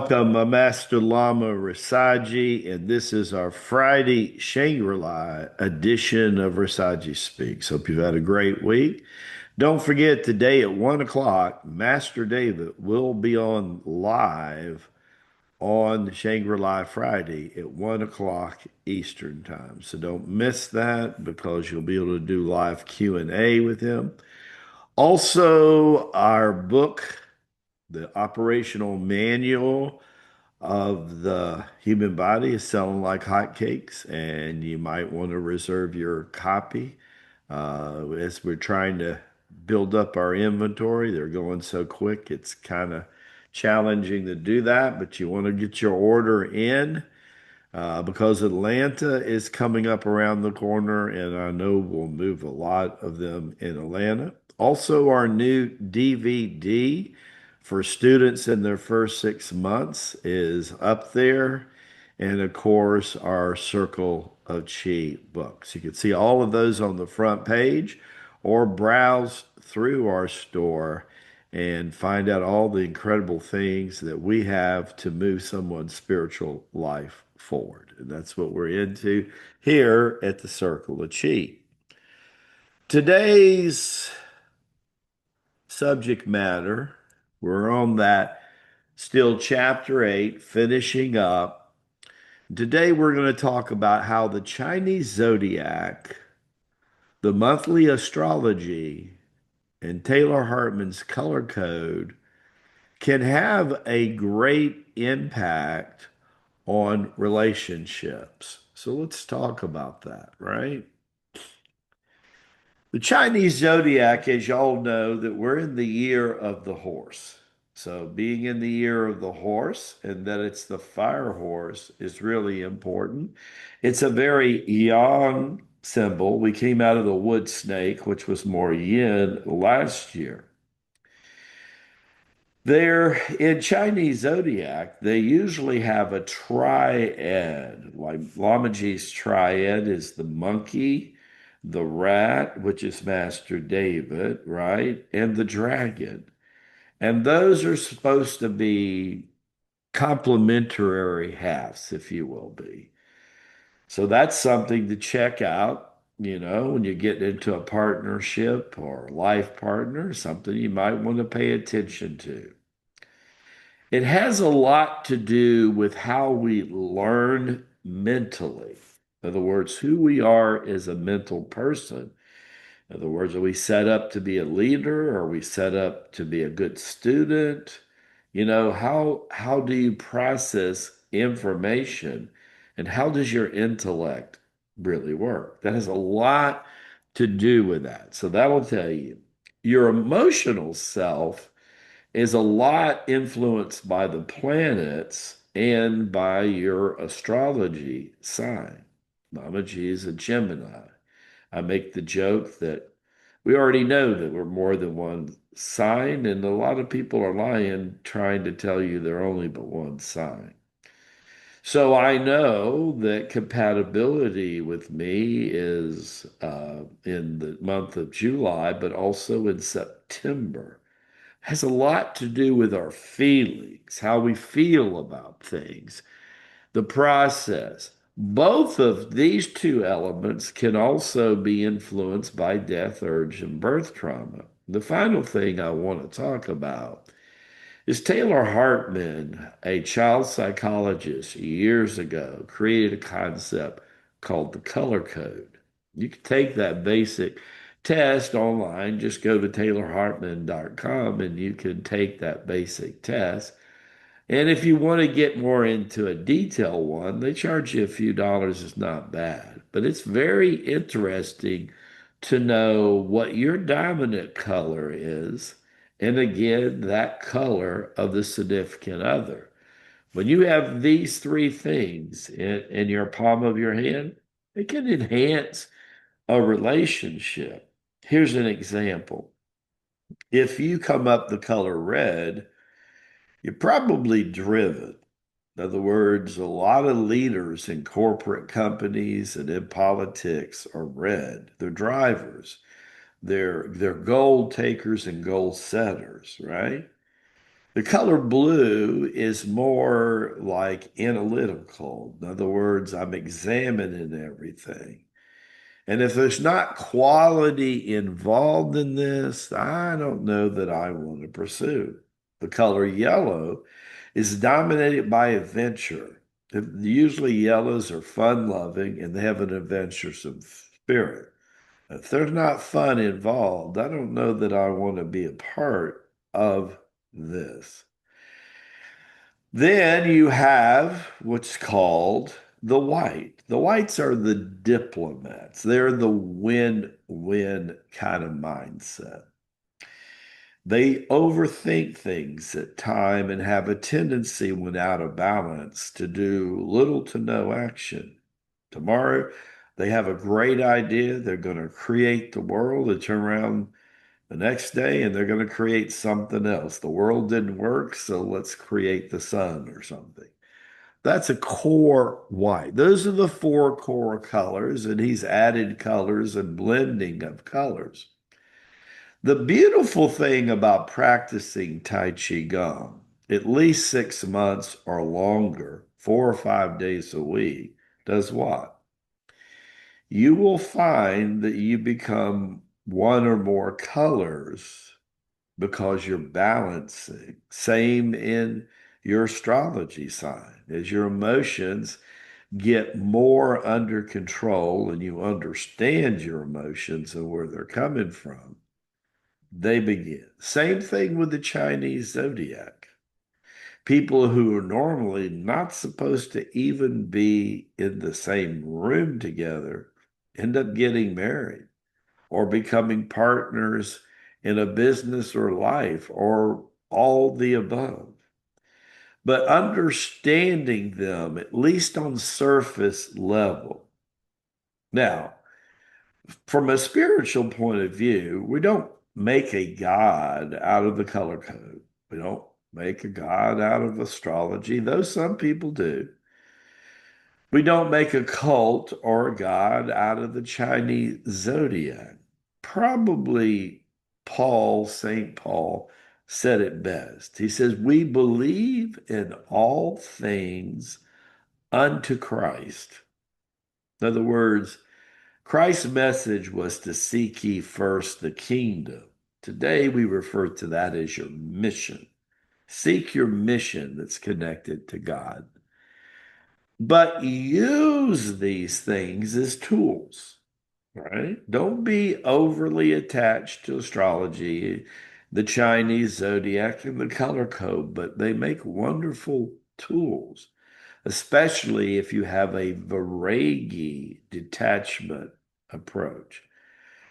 Welcome, Master Lama Rasaji, and this is our Friday Shangri-La edition of Rasaji Speaks. Hope you've had a great week. Don't forget, today at 1 o'clock, Master David will be on live on Shangri-La Friday at 1 o'clock Eastern Time. So don't miss that because you'll be able to do live Q&A with him. Also, our book, the operational manual of the human body, is selling like hotcakes, and you might want to reserve your copy as we're trying to build up our inventory. They're going so quick, it's kind of challenging to do that, but you want to get your order in because Atlanta is coming up around the corner, and I know we'll move a lot of them in Atlanta. Also, our new DVD for students in their first 6 months is up there. And of course, our Circle of Chi books. You can see all of those on the front page or browse through our store and find out all the incredible things that we have to move someone's spiritual life forward. And that's what we're into here at the Circle of Chi. Today's subject matter, we're on that still chapter 8, finishing up. Today we're going to talk about how the Chinese zodiac, the monthly astrology, and Taylor Hartman's color code can have a great impact on relationships. So let's talk about that, right? The Chinese zodiac, as y'all know, that we're in the year of the horse. So being in the year of the horse and that it's the fire horse is really important. It's a very young symbol. We came out of the wood snake, which was more yin last year. There in Chinese zodiac, they usually have a triad. Like Lamaji's triad is the monkey, the rat, which is Master David, right? And the dragon. And those are supposed to be complementary halves, if you will be. So that's something to check out, when you get into a partnership or life partner, something you might want to pay attention to. It has a lot to do with how we learn mentally. In other words, who we are as a mental person. In other words, are we set up to be a leader? Are we set up to be a good student? How do you process information and how does your intellect really work? That has a lot to do with that. So that will tell you your emotional self is a lot influenced by the planets and by your astrology sign. Mama G is a Gemini. I make the joke that we already know that we're more than one sign, and a lot of people are lying trying to tell you they're only but one sign. So I know that compatibility with me is in the month of July, but also in September. Has a lot to do with our feelings, how we feel about things, the process. Both of these two elements can also be influenced by death, urge, and birth trauma. The final thing I want to talk about is Taylor Hartman, a child psychologist years ago, created a concept called the color code. You can take that basic test online, just go to taylorhartman.com and you can take that basic test. And if you want to get more into a detailed one, they charge you a few dollars. It's not bad, but it's very interesting to know what your dominant color is. And again, that color of the significant other. When you have these three things in your palm of your hand, it can enhance a relationship. Here's an example. If you come up the color red, you're probably driven. In other words, a lot of leaders in corporate companies and in politics are red. They're drivers. They're goal takers and goal setters, right? The color blue is more like analytical. In other words, I'm examining everything. And if there's not quality involved in this, I don't know that I want to pursue. The color yellow is dominated by adventure. Usually yellows are fun-loving and they have an adventuresome spirit. If there's not fun involved, I don't know that I want to be a part of this. Then you have what's called the white. The whites are the diplomats. They're the win-win kind of mindset. They overthink things at time and have a tendency, when out of balance, to do little to no action. Tomorrow, they have a great idea. They're going to create the world. They turn around the next day and they're going to create something else. The world didn't work, so let's create the sun or something. That's a core white. Those are the four core colors, and he's added colors and blending of colors. The beautiful thing about practicing Tai Chi Gum, at least 6 months or longer, 4 or 5 days a week, does what? You will find that you become one or more colors because you're balancing. Same in your astrology sign. As your emotions get more under control and you understand your emotions and where they're coming from, they begin. Same thing with the Chinese zodiac. People who are normally not supposed to even be in the same room together end up getting married or becoming partners in a business or life or all the above. But understanding them, at least on surface level. Now, from a spiritual point of view, we don't make a god out of the color code. We don't make a god out of astrology, though some people do. We don't make a cult or a god out of the Chinese zodiac. Probably St. Paul, said it best. He says, we believe in all things unto Christ. In other words, Christ's message was to seek ye first the kingdom. Today we refer to that as your mission. Seek your mission that's connected to God. But use these things as tools, right? Don't be overly attached to astrology, the Chinese zodiac, and the color code, but they make wonderful tools, especially if you have a Vairagi detachment approach.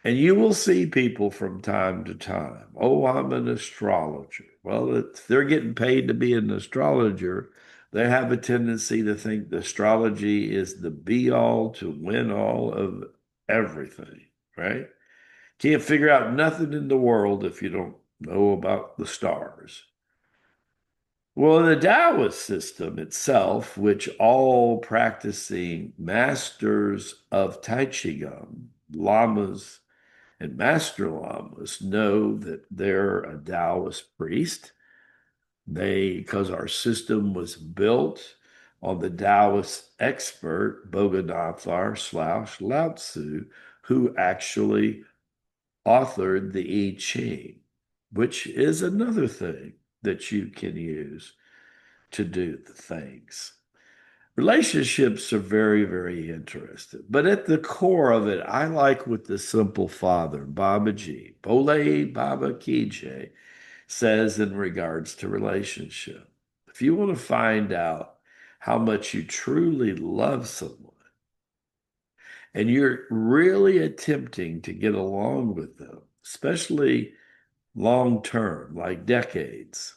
And you will see people from time to time. Oh, I'm an astrologer. Well, if they're getting paid to be an astrologer, they have a tendency to think the astrology is the be all to win all of everything, right? Can't figure out nothing in the world if you don't know about the stars. Well, in the Taoist system itself, which all practicing masters of Tai Chi Gum, lamas, and master lamas know that they're a Taoist priest. Because our system was built on the Taoist expert, Boganathar slash Lao Tzu, who actually authored the I Ching, which is another thing that you can use to do the things. Relationships are very, very interesting. But at the core of it, I like what the simple father, Babaji, Bole Baba Kijay, says in regards to relationship. If you want to find out how much you truly love someone and you're really attempting to get along with them, especially long term, like decades,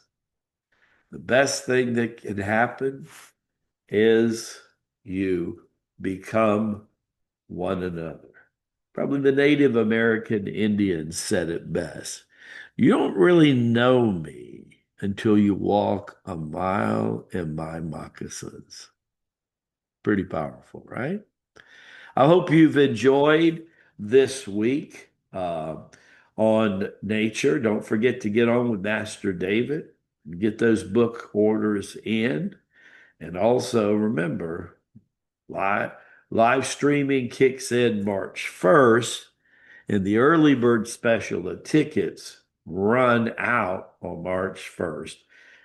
the best thing that can happen is you become one another. Probably the Native American Indians said it best. You don't really know me until you walk a mile in my moccasins. Pretty powerful, right? I hope you've enjoyed this week on nature. Don't forget to get on with Master David. Get those book orders in. And also remember, live, live streaming kicks in March 1st, and the early bird special, the tickets run out on March 1st.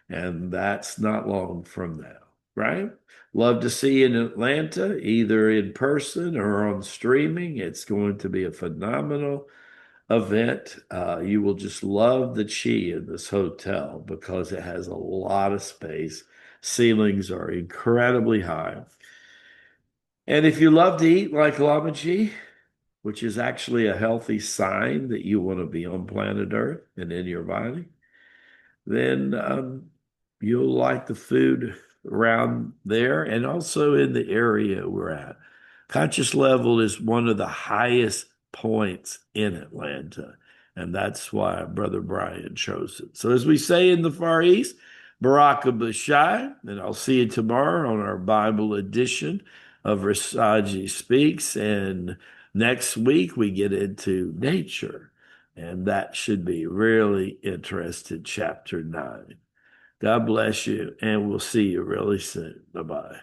And that's not long from now, right? Love to see you in Atlanta, either in person or on streaming. It's going to be a phenomenal event. You will just love the chi in this hotel because it has a lot of space. Ceilings are incredibly high. And if you love to eat like Lama, which is actually a healthy sign that you want to be on planet Earth and in your body, then you'll like the food around there and also in the area we're at. Conscious level is one of the highest points in Atlanta, and that's why Brother Brian chose it. So, as we say in the Far East, Baraka Bashai, and I'll see you tomorrow on our Bible edition of Rasaji Speaks. And next week, we get into nature. And that should be really interesting, chapter 9. God bless you, and we'll see you really soon. Bye bye.